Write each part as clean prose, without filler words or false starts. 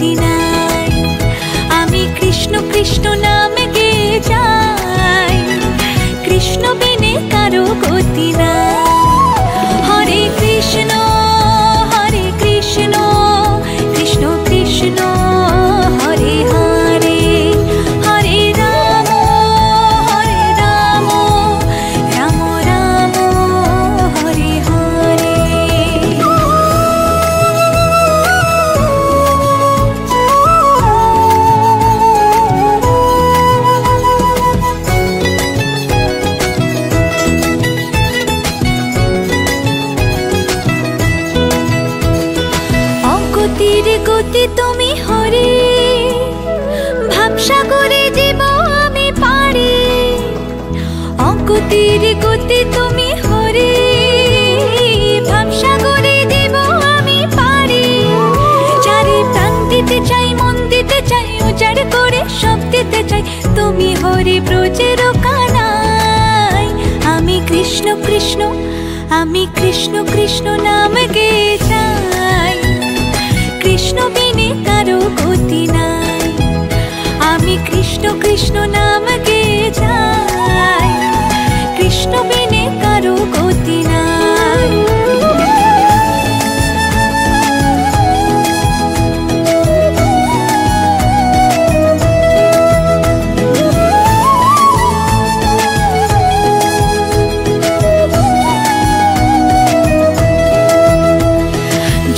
গতি নাই। আমি কৃষ্ণ কৃষ্ণ নাম গেয়ে যাই, কৃষ্ণ বিনে কারো গতি নাই। হরে কৃষ্ণ কৃষ্ণ কৃষ্ণ হরে হরে, হরে রাম রাম রাম হরে হরে। অগতির গতি তুমি হরে, ভাবসাগরে জীব আমি পারি। অগতির গতি তুমি হরে, ভাবসাগরে জীব আমি পারি। চারি প্রাণ দিতে চাই, মন দিতে চাই, উজাড় করে সব দিতে চাই, তুমি হরি ব্রজের কানাই। আমি কৃষ্ণ কৃষ্ণ, আমি কৃষ্ণ কৃষ্ণ নাম গেয়ে যাই, কৃষ্ণ বিনে কারো গতি নাই। আমি কৃষ্ণ কৃষ্ণ নাম গেয়ে যাই, কৃষ্ণ বিনে কারো গতি নাই।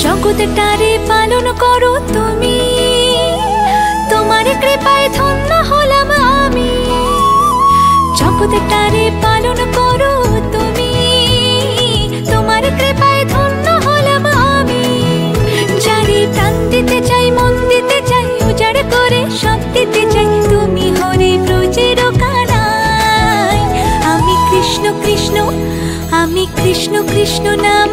জগৎটারে পালন করো তুমি, তোমার কৃপায় ধন্য হলাম আমি। জগৎটারে পালন করো তুমি, তোমার কৃপায় ধন্য হলাম আমি। যারে প্রাণ দিতে চাই, মন দিতে চাই, উজাড় করে সব দিতে চাই, তুমি হরি ব্রজের কানাই। আমি কৃষ্ণ কৃষ্ণ, আমি কৃষ্ণ কৃষ্ণ নাম